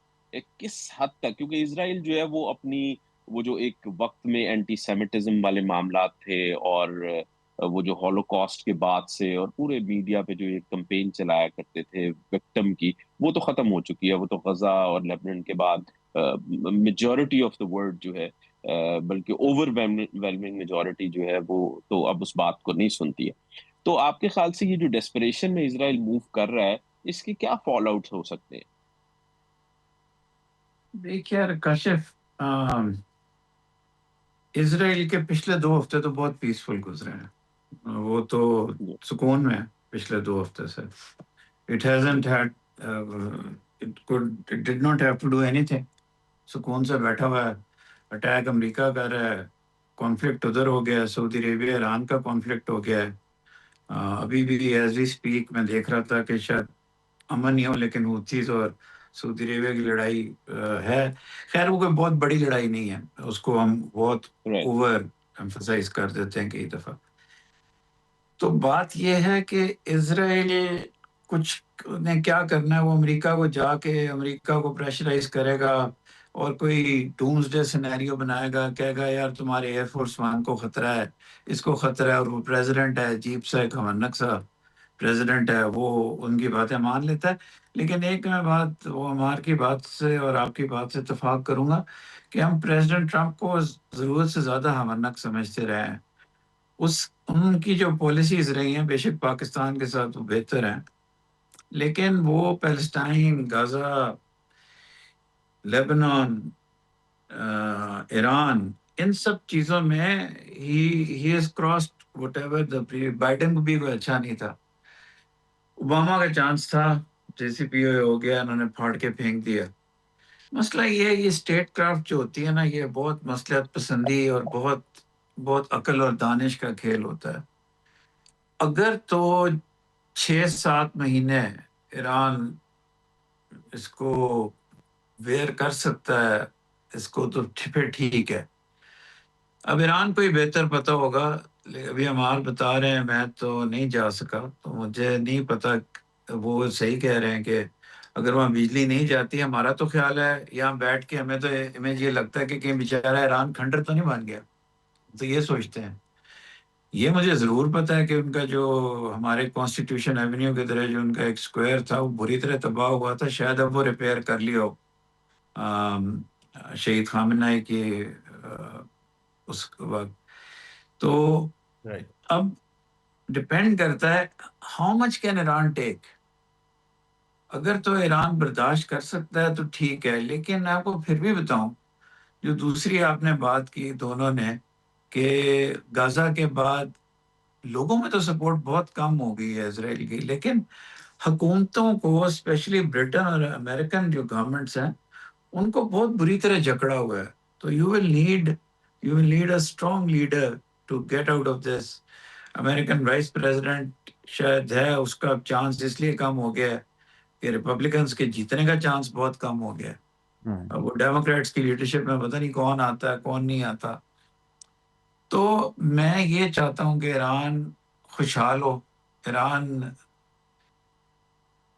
کس حد تک، کیونکہ اسرائیل جو ہے وہ اپنی وہ جو ایک وقت میں اینٹی سیمیٹزم والے معاملات تھے، اور وہ جو ہولوکاسٹ کے بعد سے اور پورے میڈیا پہ جو ایک کمپین چلایا کرتے تھے وکٹم کی، وہ تو ختم ہو چکی ہے. وہ تو غزہ اور لیبنان کے بعد میجورٹی آف دا ورلڈ جو ہے، بلکہ اوور ویلمنگ میجورٹی جو ہے وہ تو اب اس بات کو نہیں سنتی ہے. تو آپ کے خیال سے یہ جو ڈیسپریشن میں اسرائیل موو کر رہا ہے، اس کے کیا فال آؤٹس ہو سکتے ہیں؟ دیکھیے یار کاشف، اسرائیل کے پچھلے 2 ہفتے تو بہت پیسفل گزرے ہیں. وہ تو سکون میں پچھلے 2 ہفتے سے. It did not have to do anything. سکون سے بیٹھا ہوا ہے. اٹیک امریکہ کر رہا ہے، کانفلکٹ ادھر ہو گیا ہے، سعودی عربیہ ایران کا کانفلکٹ ہو گیا ہے. ابھی بھی ایز وی اسپیک میں دیکھ رہا تھا کہ شاید امن نہیں ہو، لیکن ہوتیز اور سعودی عربیہ کی لڑائی ہے. خیر وہ کوئی بہت بڑی لڑائی نہیں ہے، اس کو ہم بہت اوور ایمفسائز کر دیتے ہیں کئی دفعہ. تو بات یہ ہے کہ اسرائیل کچھ نے کیا کرنا ہے، وہ امریکہ کو جا کے امریکہ کو پریشرائز کرے گا اور کوئی ڈومز ڈے سینیریو بنائے گا، کہے گا یار تمہارے ایئر فورس ون کو خطرہ ہے، اس کو خطرہ ہے. اور وہ پریزیڈنٹ ہے، عجیب سا ایک ہمنک سا پریزیڈنٹ ہے، وہ ان کی باتیں مان لیتا ہے. لیکن ایک میں بات وہ ہمار کی بات سے اور آپ کی بات سے اتفاق کروں گا کہ ہم پریزیڈنٹ ٹرمپ کو ضرورت سے زیادہ ہمنک سمجھتے رہے ہیں. ان کی جو پالیسیز رہی ہیں، بے شک پاکستان کے ساتھ وہ بہتر ہیں، لیکن وہ پیلسٹائن، غزہ، لیبنان، ایران، ان سب چیزوں میں he has crossed what ever. Biden کو بھی کوئی اچھا نہیں تھا. اوباما کا چانس تھا، جے سی پی او ہو گیا، انہوں نے پھاڑ کے پھینک دیا. مسئلہ یہ اسٹیٹ کرافٹ جو ہوتی ہے نا، یہ بہت مصلحت پسندی اور بہت بہت عقل اور دانش کا کھیل ہوتا ہے. اگر تو 6-7 مہینے ایران اس کو ویئر کر سکتا ہے اس کو تو پھر ٹھیک ہے. اب ایران کو ہی بہتر پتہ ہوگا. ابھی ہمار بتا رہے ہیں میں تو نہیں جا سکا، تو مجھے نہیں پتا. وہ صحیح کہہ رہے ہیں کہ اگر وہاں بجلی نہیں جاتی، ہمارا تو خیال ہے یہاں بیٹھ کے ہمیں تو امیج یہ لگتا ہے کہ کہیں بیچارہ ایران کھنڈر تو نہیں بن گیا، تو یہ سوچتے ہیں. یہ مجھے ضرور پتہ ہے کہ ان کا جو ہمارے کانسٹیٹیوشن ایونیو کی طرح جو ان کا ایک اسکوائر تھا وہ بری طرح تباہ ہوا تھا، شاید اب وہ ریپیئر کر لیا ہو شہید خامنہ کی اس وقت. تو Right. اب ڈپینڈ کرتا ہے ہاؤ مچ کین ایران ٹیک. اگر تو ایران برداشت کر سکتا ہے تو ٹھیک ہے، لیکن میں آپ کو پھر بھی بتاؤں، جو دوسری آپ نے بات کی دونوں نے کہ غزہ کے بعد لوگوں میں تو سپورٹ بہت کم ہو گئی ہے اسرائیل کی، لیکن حکومتوں کو اسپیشلی برٹن اور امریکن جو گورنمنٹس ہیں ان کو بہت بری طرح جکڑا ہوا ہے. تو you will need a strong leader to get out of this. American vice president شاید ہے، اس کا چانس اس لیے کم ہو گیا ہے کہ ریپبلکنس کے جیتنے کا چانس بہت کم ہو گیا ہے. اب وہ ڈیموکریٹس کی لیڈرشپ میں پتہ نہیں کون آتا ہے کون نہیں آتا. تو میں یہ چاہتا ہوں کہ ایران خوشحال ہو. Iran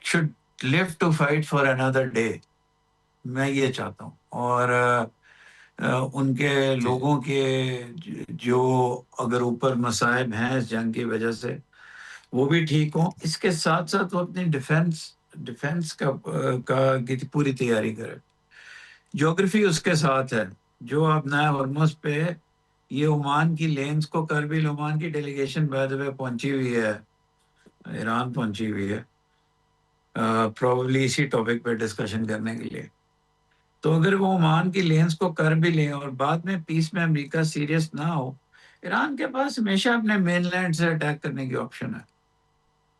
should live to fight for another day. میں یہ چاہتا ہوں. اور ان کے لوگوں کے جو اگر اوپر مصائب ہیں اس جنگ کی وجہ سے وہ بھی ٹھیک ہوں. اس کے ساتھ ساتھ وہ اپنی ڈیفنس کا کی پوری تیاری کرے. جیوگرافی اس کے ساتھ ہے. جو آپ نیا ہرمز پہ یہ عمان کی لینز کو کربل عمان کی ڈیلیگیشن بعد میں پہنچی ہوئی ہے، ایران پہنچی ہوئی ہے پروبلی اسی ٹاپک پہ ڈسکشن کرنے کے لیے. تو اگر وہ عمان کی لینز کو کر بھی لیں اور بعد میں پیس میں امریکہ سیریس نہ ہو، ایران کے پاس ہمیشہ اپنے مین لینڈ سے اٹیک کرنے کی آپشن ہے.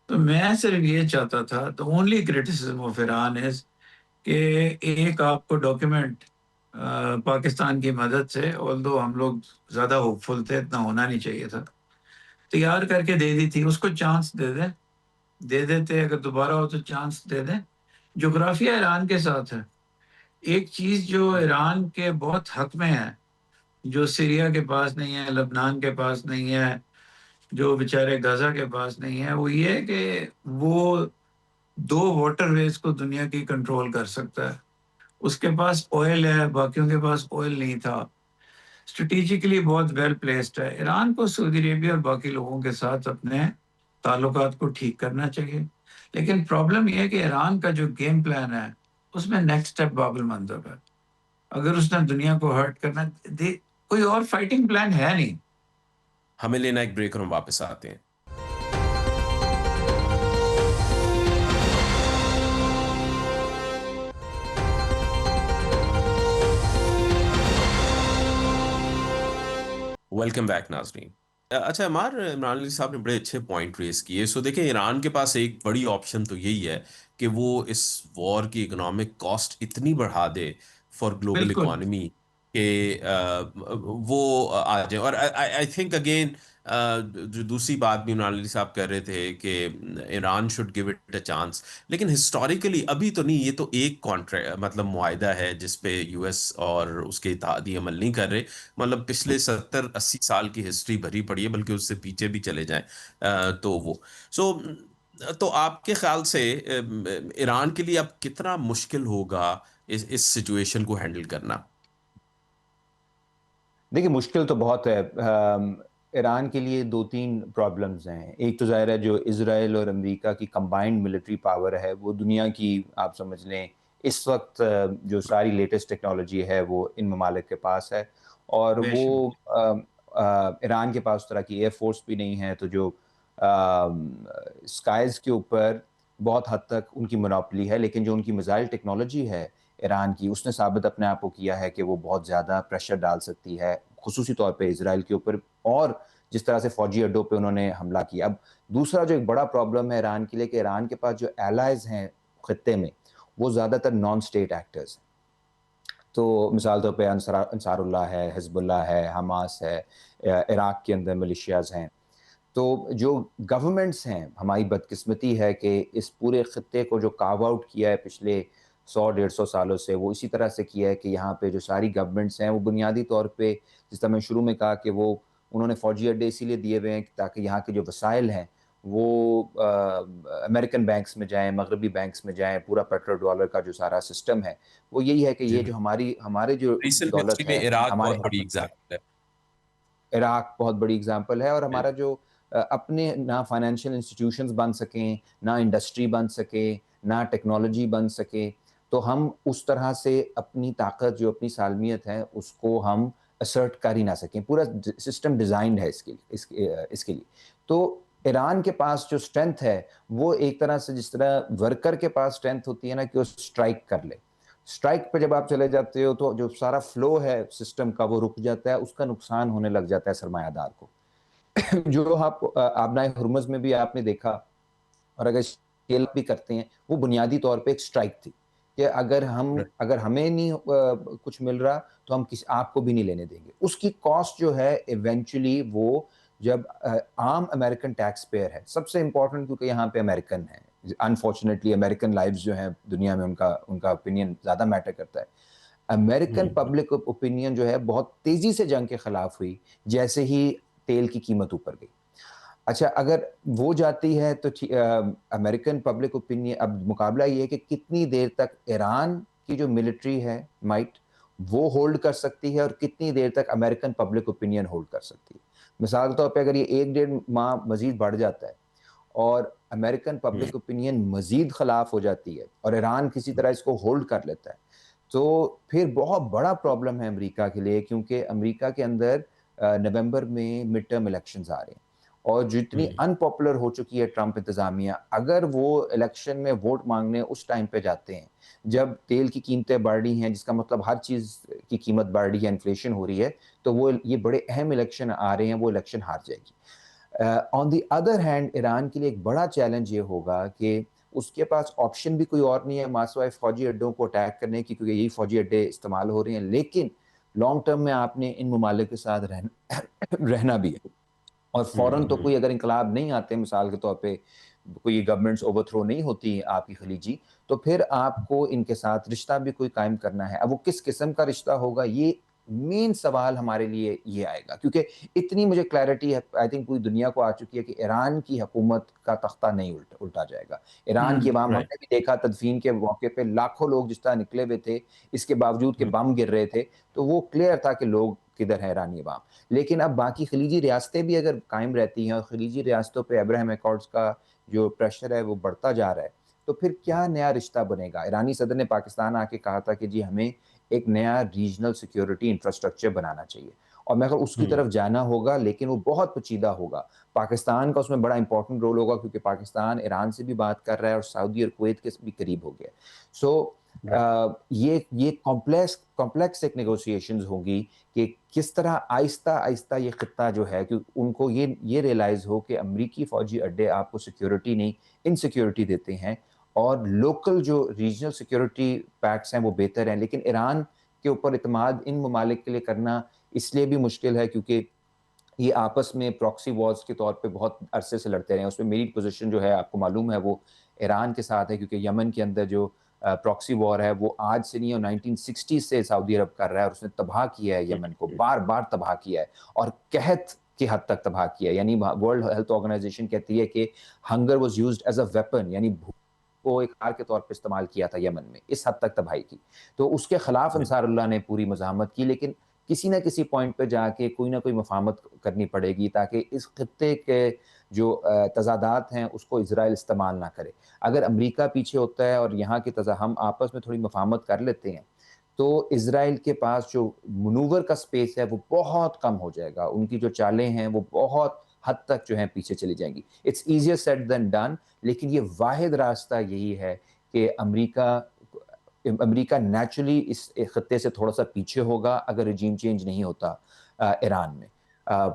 تو میں صرف یہ چاہتا تھا، the only criticism of Iran is کہ ایک آپ کو ڈاکیومنٹ پاکستان کی مدد سے، although ہم لوگ زیادہ ہوپ فل تھے، اتنا ہونا نہیں چاہیے تھا، تیار کر کے دے دی تھی. اس کو چانس دے دیتے، اگر دوبارہ ہو تو چانس دے دیں. جغرافیہ ایران کے ساتھ ہے. ایک چیز جو ایران کے بہت حق میں ہے، جو سیریا کے پاس نہیں ہے، لبنان کے پاس نہیں ہے، جو بیچارے غزہ کے پاس نہیں ہے، وہ یہ ہے کہ وہ 2 واٹر ویز کو دنیا کی کنٹرول کر سکتا ہے. اس کے پاس آئل ہے، باقیوں کے پاس آئل نہیں تھا. اسٹریٹجیکلی بہت ویل پلیسڈ ہے. ایران کو سعودی عربیہ اور باقی لوگوں کے ساتھ اپنے تعلقات کو ٹھیک کرنا چاہیے. لیکن پرابلم یہ ہے کہ ایران کا جو گیم پلان ہے اس میں نیکسٹ سٹیپ باب المندب ہے. اگر اس نے دنیا کو ہرٹ کرنا، کوئی اور فائٹنگ پلان ہے نہیں. ہمیں لینا ایک بریک اور ہم واپس آتے ہیں. ویلکم بیک ناظرین. اچھا عمار، عمران علی صاحب نے بڑے اچھے پوائنٹ ریز کیے. سو دیکھیں، ایران کے پاس ایک بڑی آپشن تو یہی ہے کہ وہ اس وار کی اکنامک کاسٹ اتنی بڑھا دے فار گلوبل بالکل اکانومی کہ وہ آ جائے. اور آئی تھنک اگین جو دوسری بات بھی عمران علی صاحب کر رہے تھے کہ Iran should give it a chance, لیکن ہسٹوریکلی ابھی تو نہیں. یہ تو ایک کانٹریکٹ مطلب معاہدہ ہے جس پہ یو ایس اور اس کے اتحادی عمل نہیں کر رہے. مطلب پچھلے 70-80 سال کی ہسٹری بھری پڑی ہے، بلکہ اس سے پیچھے بھی چلے جائیں تو وہ تو آپ کے خیال سے ایران کے لیے اب کتنا مشکل ہوگا اس سچویشن کو ہینڈل کرنا؟ دیکھیں، مشکل تو بہت ہے. ایران کے لیے 2-3 پرابلمز ہیں. ایک تو ظاہر ہے جو اسرائیل اور امریکہ کی کمبائنڈ ملٹری پاور ہے، وہ دنیا کی آپ سمجھ لیں اس وقت جو ساری لیٹسٹ ٹیکنالوجی ہے وہ ان ممالک کے پاس ہے. اور بے وہ شک. ایران کے پاس اس طرح کی ایئر فورس بھی نہیں ہے، تو جو اسکائز کے اوپر بہت حد تک ان کی منوپلی ہے. لیکن جو ان کی میزائل ٹیکنالوجی ہے ایران کی، اس نے ثابت اپنے آپ کو کیا ہے کہ وہ بہت زیادہ پریشر ڈال سکتی ہے، خصوصی طور پہ اسرائیل کے اوپر، اور جس طرح سے فوجی اڈوں پہ انہوں نے حملہ کیا. اب دوسرا جو ایک بڑا پرابلم ہے ایران کے لیے کہ ایران کے پاس جو ایلائز ہیں خطے میں وہ زیادہ تر نان سٹیٹ ایکٹرز ہیں. تو مثال طور پہ انصار اللہ ہے، حزب اللہ ہے، حماس ہے، عراق کے اندر ملیشیاز ہیں. تو جو گورنمنٹس ہیں، ہماری بدقسمتی ہے کہ اس پورے خطے کو جو کارو آؤٹ کیا ہے پچھلے 100-150 سالوں سے، وہ اسی طرح سے کیا ہے کہ یہاں پہ جو ساری گورنمنٹس ہیں وہ بنیادی طور پہ، جس طرح میں شروع میں کہا کہ وہ انہوں نے فوجی اڈے اسی لیے دیے ہوئے ہیں تاکہ یہاں کے جو وسائل ہیں وہ امریکن بینکس میں جائیں، مغربی بینکس میں جائیں. پورا پیٹرول ڈالر کا جو سارا سسٹم ہے وہ یہی ہے کہ یہ جو ہمارے جو ریسنٹ دولت ہسٹری میں ہے عراق ہمارے بہت بڑی ایگزامپل ہے. عراق بہت بڑی اگزامپل ہے. اور ہمارا جو اپنے نہ فائنینشیل انسٹیٹیوشنز بن سکیں, نہ انڈسٹری بن سکے, نہ ٹیکنالوجی بن سکے, تو ہم اس طرح سے اپنی طاقت جو اپنی سالمیت ہے اس کو ہم اسرٹ کر ہی نہ سکیں. پورا سسٹم ڈیزائنڈ ہے اس کے لیے. تو ایران کے پاس جو اسٹرینتھ ہے وہ ایک طرح سے جس طرح ورکر کے پاس اسٹرینتھ ہوتی ہے نا کہ وہ اسٹرائک کر لے, اسٹرائک پہ جب آپ چلے جاتے ہو تو جو سارا فلو ہے سسٹم کا وہ رک جاتا ہے, اس کا نقصان ہونے لگ جاتا ہے سرمایہ دار کو. جو آپ آبنائے ہرمز میں بھی آپ نے دیکھا, اور اگر اسکیل بھی کرتے ہیں, وہ بنیادی طور پہ ایک اسٹرائک تھی کہ اگر ہمیں نہیں کچھ مل رہا تو ہم آپ کو بھی نہیں لینے دیں گے. اس کی کاسٹ جو ہے ایونچولی وہ جب عام امریکن ٹیکس پیئر ہے, سب سے امپورٹنٹ کیونکہ یہاں پہ امریکن ہیں, انفارچونیٹلی امریکن لائفز جو ہیں دنیا میں ان کا اوپینین زیادہ میٹر کرتا ہے. امریکن پبلک اوپینین جو ہے بہت تیزی سے جنگ کے خلاف ہوئی جیسے ہی تیل کی قیمت اوپر گئی. اچھا اگر وہ جاتی ہے تو امریکن پبلک اوپینین, اب مقابلہ یہ ہے کہ کتنی دیر تک ایران کی جو ملٹری ہے مائٹ وہ ہولڈ کر سکتی ہے اور کتنی دیر تک امریکن پبلک اوپینین ہولڈ کر سکتی ہے. مثال کے طور پہ اگر یہ 1-1.5 ماہ مزید بڑھ جاتا ہے اور امریکن پبلک اوپینین مزید خلاف ہو جاتی ہے اور ایران کسی طرح اس کو ہولڈ کر لیتا ہے, تو پھر بہت بڑا پرابلم ہے امریکہ کے لیے, کیونکہ امریکہ کے اندر نومبر میں مڈ ٹرم الیکشنز آ رہے ہیں, اور جتنی ان پاپولر ہو چکی ہے ٹرمپ انتظامیہ, اگر وہ الیکشن میں ووٹ مانگنے اس ٹائم پہ جاتے ہیں جب تیل کی قیمتیں بڑھ رہی ہیں, جس کا مطلب ہر چیز کی قیمت بڑھ رہی ہے, انفلیشن ہو رہی ہے, تو وہ یہ بڑے اہم الیکشن آ رہے ہیں, وہ الیکشن ہار جائے گی. آن دی ادر ہینڈ ایران کے لیے ایک بڑا چیلنج یہ ہوگا کہ اس کے پاس آپشن بھی کوئی اور نہیں ہے ماسوائے فوجی اڈوں کو اٹیک کرنے کی, کیونکہ یہی فوجی اڈے استعمال ہو رہے ہیں, لیکن لانگ ٹرم میں آپ نے ان ممالک کے ساتھ رہنا بھی ہے. اور فوراً تو کوئی اگر انقلاب نہیں آتے, مثال کے طور پہ کوئی گورنمنٹس اوور تھرو نہیں ہوتی آپ کی خلیجی, تو پھر آپ کو ان کے ساتھ رشتہ بھی کوئی قائم کرنا ہے. اب وہ کس قسم کا رشتہ ہوگا, یہ مین سوال ہمارے لیے یہ آئے گا, کیونکہ اتنی مجھے کلیئرٹی ہے آئی تھنک پوری دنیا کو آ چکی ہے کہ ایران کی حکومت کا تختہ نہیں الٹا جائے گا. ایران کی عوام, ہم نے بھی دیکھا تدفین کے موقع پہ لاکھوں لوگ جس طرح نکلے ہوئے تھے, اس کے باوجود کہ بم گر رہے تھے, تو وہ کلیئر تھا کہ لوگ کدھر ہے ایرانی عوام. لیکن اب باقی خلیجی ریاستیں بھی اگر قائم رہتی ہیں اور خلیجی ریاستوں پہ ابراہیم ایکارڈز کا جو پریشر ہے وہ بڑھتا جا رہا ہے, تو پھر کیا نیا رشتہ بنے گا. ایرانی صدر نے پاکستان آ کے کہا تھا کہ جی ہمیں ایک نیا ریجنل سیکیورٹی انفراسٹرکچر بنانا چاہیے, اور میں اس کی طرف جانا ہوگا, لیکن وہ بہت پیچیدہ ہوگا. پاکستان کا اس میں بڑا امپورٹنٹ رول ہوگا, کیونکہ پاکستان ایران سے بھی بات کر رہا ہے اور سعودی اور کویت کے بھی قریب ہو گیا. سو یہ کمپلیکس ایک نیگوسیشنز ہوگی کہ کس طرح آہستہ آہستہ یہ خطہ جو ہے کہ ان کو یہ ریئلائز ہو کہ امریکی فوجی اڈے آپ کو سیکیورٹی نہیں انسیکیورٹی دیتے ہیں, اور لوکل جو ریجنل سیکیورٹی پیکٹس ہیں وہ بہتر ہیں. لیکن ایران کے اوپر اعتماد ان ممالک کے لیے کرنا اس لیے بھی مشکل ہے کیونکہ یہ آپس میں پراکسی وارز کے طور پہ بہت عرصے سے لڑتے رہے ہیں. اس میں میری پوزیشن جو ہے آپ کو معلوم ہے وہ ایران کے ساتھ ہے, کیونکہ یمن کے اندر جو پراکسی وار ہے وہ آج سے نہیں, اور 1960 سے سعودی عرب کر رہا ہے, اور اس نے تباہ کیا ہے یمن کو, بار بار تباہ کیا ہے, اور قحط کی حد تک تباہ کیا ہے. یعنی ورلڈ ہیلتھ آرگنائزیشن کہتی ہے کہ hunger was used as a weapon, یعنی کو ایک ہار کے طور پہ استعمال کیا تھا یمن میں, اس حد تک تباہی کی. تو اس کے خلاف انصار اللہ نے پوری مزاحمت کی, لیکن کسی نہ کسی پوائنٹ پہ جا کے کوئی نہ کوئی مفاہمت کرنی پڑے گی تاکہ اس خطے کے جو تضادات ہیں اس کو اسرائیل استعمال نہ کرے. اگر امریکہ پیچھے ہوتا ہے اور یہاں کے ہم آپس میں تھوڑی مفاہمت کر لیتے ہیں, تو اسرائیل کے پاس جو منور کا سپیس ہے وہ بہت کم ہو جائے گا, ان کی جو چالیں ہیں وہ بہت حد تک جو ہیں پیچھے چلی جائیں گی. It's easier said than done, لیکن یہ واحد راستہ یہی ہے کہ امریکہ نیچرلی اس خطے سے تھوڑا سا پیچھے ہوگا اگر رجیم چینج نہیں ہوتا ایران میں.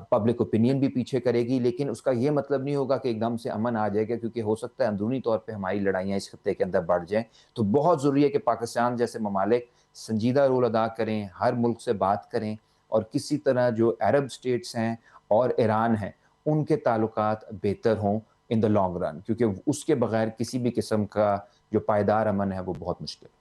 پبلک اوپینین بھی پیچھے کرے گی, لیکن اس کا یہ مطلب نہیں ہوگا کہ ایک دم سے امن آ جائے گا, کیونکہ ہو سکتا ہے اندرونی طور پہ ہماری لڑائیاں اس خطے کے اندر بڑھ جائیں. تو بہت ضروری ہے کہ پاکستان جیسے ممالک سنجیدہ رول ادا کریں, ہر ملک سے بات کریں, اور کسی طرح جو عرب اسٹیٹس ہیں اور ایران ہیں ان کے تعلقات بہتر ہوں ان دا لانگ رن, کیونکہ اس کے بغیر کسی بھی قسم کا جو پائیدار امن ہے وہ بہت مشکل ہے.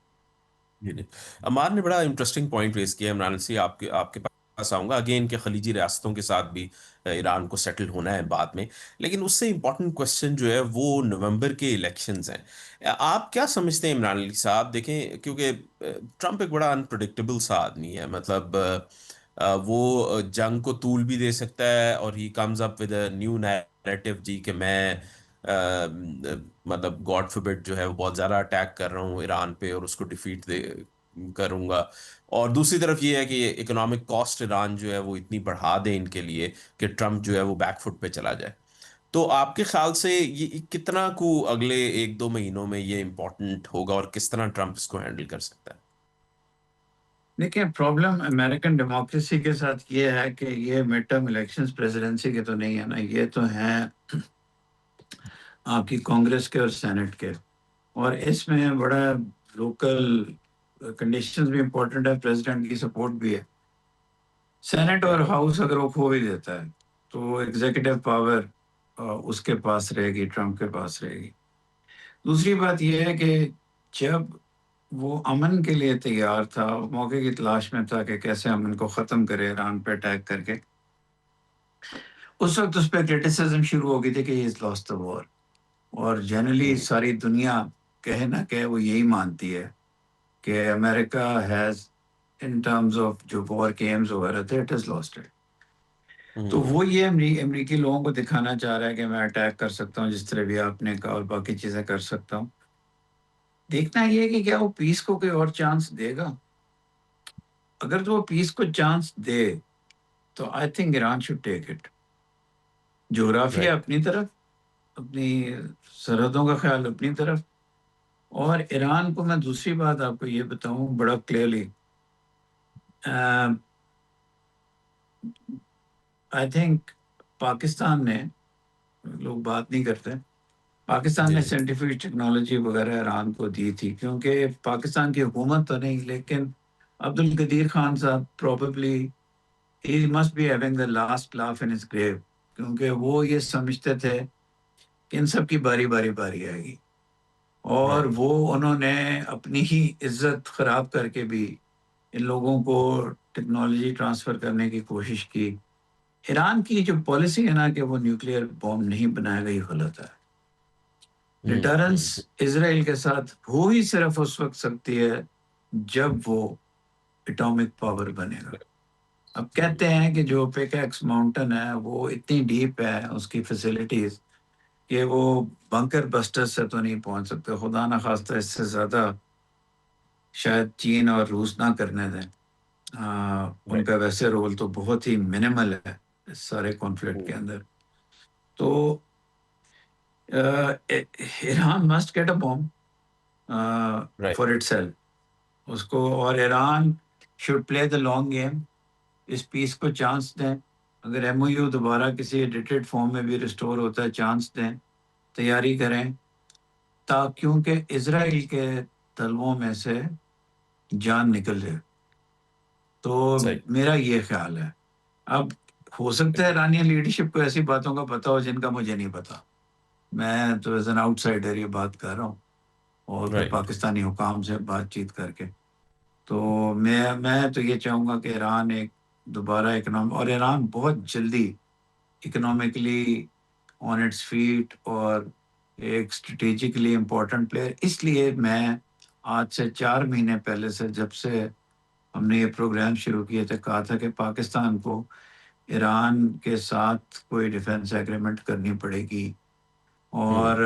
جی عمار نے بڑا انٹرسٹنگ پوائنٹ ریز کیا. عمران سی آپ کے پاس آؤں گا اگین کہ خلیجی ریاستوں کے ساتھ بھی ایران کو سیٹل ہونا ہے بعد میں, لیکن اس سے امپورٹنٹ کوسچن جو ہے وہ نومبر کے الیکشنز ہیں. آپ کیا سمجھتے ہیں عمران علی صاحب؟ دیکھیں کیونکہ ٹرمپ ایک بڑا انپریڈکٹیبل سا آدمی ہے, مطلب وہ جنگ کو طول بھی دے سکتا ہے، اور he comes up with a new narrative جی کہ میں مطلب گاڈ فوربڈ جو ہے وہ بہت زیادہ اٹیک کر رہا ہوں ایران پہ اور اس کو ڈیفیٹ کروں گا. اور دوسری طرف یہ ہے کہ اکنامک کاسٹ ایران جو ہے وہ اتنی بڑھا دے ان کے لیے کہ ٹرمپ جو ہے وہ بیک فٹ پہ چلا جائے. تو آپ کے خیال سے یہ کتنا کو اگلے 1-2 مہینوں میں یہ امپورٹنٹ ہوگا، اور کس طرح ٹرمپ اس کو ہینڈل کر سکتا ہے؟ دیکھیں، پرابلم امریکن ڈیموکریسی کے ساتھ یہ ہے کہ یہ مڈ ٹرم الیکشنز پریزیڈنسی کے تو نہیں ہے نا، یہ تو ہیں آپ کی کانگریس کے اور سینٹ کے، اور اس میں بڑا لوکل کنڈیشنز بھی امپورٹنٹ ہے، پریزیڈنٹ کی سپورٹ بھی ہے. سینٹ اور ہاؤس اگر وہ کھو بھی دیتا ہے تو ایگزیکٹو پاور اس کے پاس رہے گی، ٹرمپ کے پاس رہے گی. دوسری بات یہ ہے کہ جب وہ امن کے لیے تیار تھا، موقع کی تلاش میں تھا کہ کیسے امن کو ختم کرے ایران پہ اٹیک کر کے، اس وقت اس پہ کرٹیسزم شروع ہو گئی تھی کہ ہی از لاسٹ دا وار. اور جنرلی ساری دنیا کہے نہ کہ وہ یہی مانتی ہے کہ امریکہ ہیز ان ٹرمز آف جو وار کے ایمز وغیرہ تھے، اٹ ہیز لاسٹ اٹ. تو وہ یہ امریکی لوگوں کو دکھانا چاہ رہا ہے کہ میں اٹیک کر سکتا ہوں جس طرح بھی آپ نے کہا، اور باقی چیزیں کر سکتا ہوں. دیکھنا یہ ہے کہ کیا وہ پیس کو کوئی اور چانس دے گا. اگر تو وہ پیس کو چانس دے تو I think Iran should take it. جغرافیہ اپنی طرف، اپنی سرحدوں کا خیال اپنی طرف. اور ایران کو میں دوسری بات آپ کو یہ بتاؤں بڑا کلیئرلی، آئی تھنک پاکستان نے، لوگ بات نہیں کرتے، پاکستان نے سائنٹیفک ٹیکنالوجی وغیرہ ایران کو دی تھی، کیونکہ پاکستان کی حکومت تو نہیں، لیکن عبد القدیر خان صاحب probably he must be having the last laugh in his grave, کیونکہ وہ یہ سمجھتے تھے کہ ان سب کی باری باری آئے گی، اور وہ انہوں نے اپنی ہی عزت خراب کر کے بھی ان لوگوں کو ٹیکنالوجی ٹرانسفر کرنے کی کوشش کی. ایران کی جو پالیسی ہے نا کہ وہ نیوکلیئر بوم نہیں بنائے گا، یہ غلط ہے. ڈیٹرنس اسرائیل کے ساتھ ہو ہی صرف اس وقت سکتی ہے جب وہ اٹامک پاور بنے گا. اب کہتے ہیں کہ جو پیکیکس ماؤنٹن ہے وہ اتنی ڈیپ ہے اس کی فیسلٹیز کہ وہ بنکر بسٹر سے تو نہیں پہنچ سکتے. خدا نہ خواستہ اس سے زیادہ شاید چین اور روس نہ کرنے دیں. ان کا ویسے رول تو بہت ہی منیمل ہے اس سارے کانفلکٹ کے اندر. تو Iran must get a bomb for itself اس کو، اور Iran should play the long game. اس پیس کو چانس دیں. اگر ایم او یو دوبارہ کسی ایڈیٹڈ فارم میں بھی ریسٹور ہوتا ہے، چانس دیں، تیاری کریں، کیونکہ اسرائیل کے تلووں میں سے جان نکل جائے. تو میرا یہ خیال ہے. اب ہو سکتا ہے ایرانیہ لیڈرشپ کو ایسی باتوں کا پتہ ہو جن کا مجھے نہیں پتا. میں تو ایز این آؤٹ سائڈر یہ بات کر رہا ہوں، اور پھر پاکستانی حکام سے بات چیت کر کے. تو میں تو یہ چاہوں گا کہ ایران ایک دوبارہ اور ایران بہت جلدی اکنامکلی آن اٹس فیٹ اور ایک اسٹریٹجکلی امپورٹنٹ پلیئر. اس لیے میں آج سے 4 مہینے پہلے سے، جب سے ہم نے یہ پروگرام شروع کیے تھے، کہا تھا کہ پاکستان کو ایران کے ساتھ کوئی ڈیفنس ایگریمنٹ کرنی پڑے گی. اور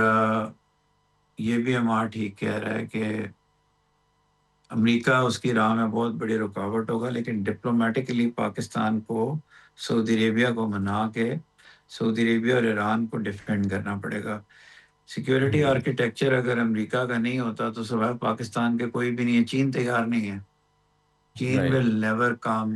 یہ بھی ہمارا ٹھیک کہہ رہا ہے کہ امریکہ اس کی راہ میں بہت بڑی رکاوٹ ہوگا، لیکن ڈپلومیٹکلی پاکستان کو سعودی عربیہ کو منا کے سعودی عربیہ اور ایران کو ڈیفینڈ کرنا پڑے گا. سیکیورٹی آرکیٹیکچر اگر امریکہ کا نہیں ہوتا تو سوائے پاکستان کے کوئی بھی نہیں ہے. چین تیار نہیں ہے. چین will never come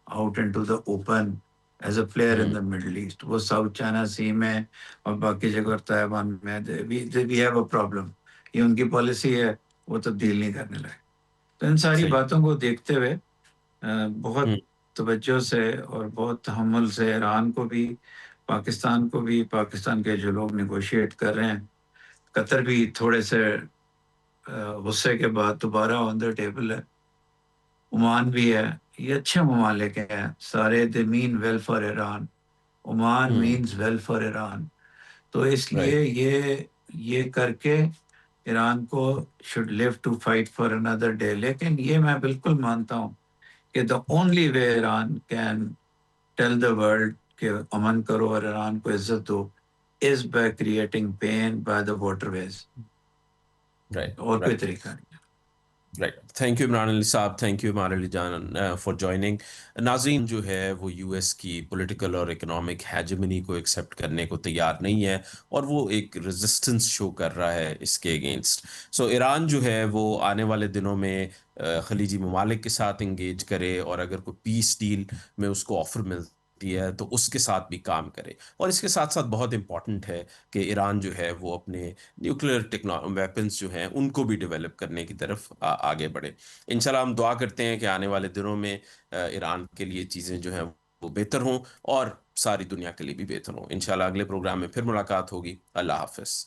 out into the open as a player in the Middle East. وہ ساؤتھ چائنا سی میں اور باقی جگہ تائیوان میں we have a problem. یہ ان کی پالیسی ہے، وہ تبدیل نہیں کرنے لگے. تو ان ساری باتوں کو دیکھتے ہوئے بہت توجہ سے اور بہت تحمل سے ایران کو بھی، پاکستان کو بھی، پاکستان کے جو لوگ نیگوشیٹ کر رہے ہیں، قطر بھی تھوڑے سے غصے کے بعد دوبارہ آن دا ٹیبل ہے، عمان بھی ہے. یہ اچھے ممالک ہیں سارے. They mean well for Iran. Oman means well for Iran. تو اس لیے یہ کر کے ایران کو should leave to fight for another day. لیکن یہ میں بالکل مانتا ہوں کہ the only way Iran can tell the world کہ امن کرو اور ایران کو عزت دو is by creating pain by the waterways. Right. اور کوئی طریقہ نہیں. Right. Thank you Imran Ali صاحب, thank you Imran Ali Jan for joining. ناظرین جو ہے وہ یو ایس کی پولیٹیکل اور اکنامک ہیجمنی کو ایکسیپٹ کرنے کو تیار نہیں ہے, اور وہ ایک ریزسٹنس شو کر رہا ہے اس کے اگینسٹ. سو ایران جو ہے وہ آنے والے دنوں میں خلیجی ممالک کے ساتھ انگیج کرے, اور اگر کوئی پیس ڈیل میں اس کو آفر ملتی ہے تو اس کے ساتھ بھی کام کرے. اور اس کے ساتھ ساتھ بہت امپورٹنٹ ہے کہ ایران جو ہے وہ اپنے نیوکلیر ویپنس جو ہیں ان کو بھی ڈیولپ کرنے کی طرف آگے بڑھے. انشاءاللہ ہم دعا کرتے ہیں کہ آنے والے دنوں میں ایران کے لیے چیزیں جو ہیں وہ بہتر ہوں, اور ساری دنیا کے لیے بھی بہتر ہوں. انشاءاللہ اگلے پروگرام میں پھر ملاقات ہوگی. اللہ حافظ.